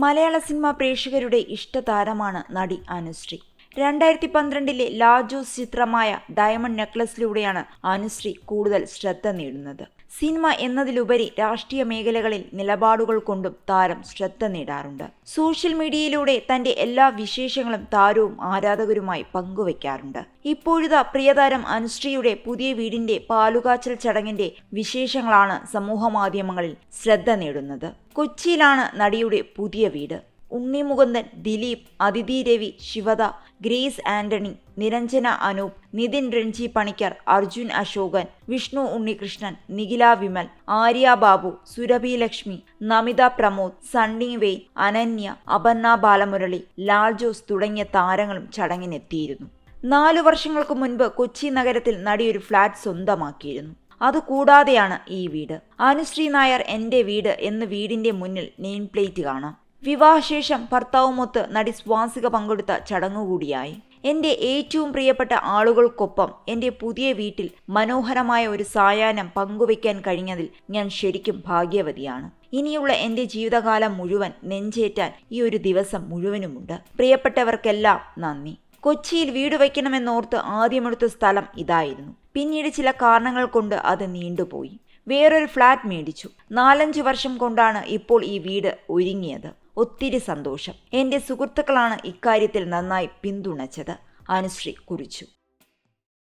മലയാള cinema പ്രേക്ഷകരുടെ ഇഷ്ടതാരമാണ് നടി അനുശ്രീ. 2012 ലാജോസ് ചിത്രമായ ഡയമണ്ട് നെക്ലസിലൂടെയാണ് അനുശ്രീ കൂടുതൽ ശ്രദ്ധ നേടുന്നത്. സിനിമ എന്നതിലുപരി രാഷ്ട്രീയ മേഖലകളിൽ നിലപാടുകൾ കൊണ്ടും താരം ശ്രദ്ധ നേടാറുണ്ട്. സോഷ്യൽ മീഡിയയിലൂടെ തന്റെ എല്ലാ വിശേഷങ്ങളും താരവും ആരാധകരുമായി പങ്കുവയ്ക്കാറുണ്ട്. ഇപ്പോഴിതാ പ്രിയതാരം അനുശ്രീയുടെ പുതിയ വീടിന്റെ പാലുകാച്ചൽ ചടങ്ങിന്റെ വിശേഷങ്ങളാണ് സമൂഹമാധ്യമങ്ങളിൽ ശ്രദ്ധ നേടുന്നത്. കൊച്ചിയിലാണ് നടിയുടെ പുതിയ വീട്. ഉണ്ണി മുകുന്ദൻ, ദിലീപ്, അതിഥി രവി, ശിവദ, ഗ്രേസ് ആന്റണി, നിരഞ്ജന അനൂപ്, നിതിൻ രഞ്ജി പണിക്കർ, അർജുൻ അശോകൻ, വിഷ്ണു ഉണ്ണികൃഷ്ണൻ, നിഖില വിമൽ, ആര്യ ബാബു, സുരഭി ലക്ഷ്മി, നമിത പ്രമോദ്, സണ്ണി വെയ്ൻ, അനന്യ, അപർണ ബാലമുരളി, ലാൽ ജോസ് തുടങ്ങിയ താരങ്ങളും ചടങ്ങിനെത്തിയിരുന്നു. 4 വർഷങ്ങൾക്ക് മുൻപ് കൊച്ചി നഗരത്തിൽ നടി ഒരു ഫ്ളാറ്റ് സ്വന്തമാക്കിയിരുന്നു. അതുകൂടാതെയാണ് ഈ വീട്. അനുശ്രീ നായർ എന്റെ വീട് എന്ന് വീടിന്റെ മുന്നിൽ നെയിം പ്ലേറ്റ് കാണാം. വിവാഹശേഷം ഭർത്താവുമൊത്ത് നടി സ്വാസിക പങ്കെടുത്ത ചടങ്ങുകൂടിയായി. എന്റെ ഏറ്റവും പ്രിയപ്പെട്ട ആളുകൾക്കൊപ്പം എന്റെ പുതിയ വീട്ടിൽ മനോഹരമായ ഒരു സായാഹ്നം പങ്കുവയ്ക്കാൻ കഴിഞ്ഞതിൽ ഞാൻ ശരിക്കും ഭാഗ്യവതിയാണ്. ഇനിയുള്ള എന്റെ ജീവിതകാലം മുഴുവൻ നെഞ്ചേറ്റാൻ ഈ ഒരു ദിവസം മുഴുവനുമുണ്ട്. പ്രിയപ്പെട്ടവർക്കെല്ലാം നന്ദി. കൊച്ചിയിൽ വീട് വയ്ക്കണമെന്നോർത്ത് ആദ്യമെടുത്ത സ്ഥലം ഇതായിരുന്നു. പിന്നീട് ചില കാരണങ്ങൾ കൊണ്ട് അത് നീണ്ടുപോയി. വേറൊരു ഫ്ളാറ്റ് മേടിച്ചു. 4-5 വർഷം കൊണ്ടാണ് ഇപ്പോൾ ഈ വീട് ഒരുങ്ങിയത്. ഒത്തിരി സന്തോഷം. എന്റെ സുഹൃത്തുക്കളാണ് ഇക്കാര്യത്തിൽ നന്നായി പിന്തുണച്ചത്, അനുശ്രീ കുറിച്ചു.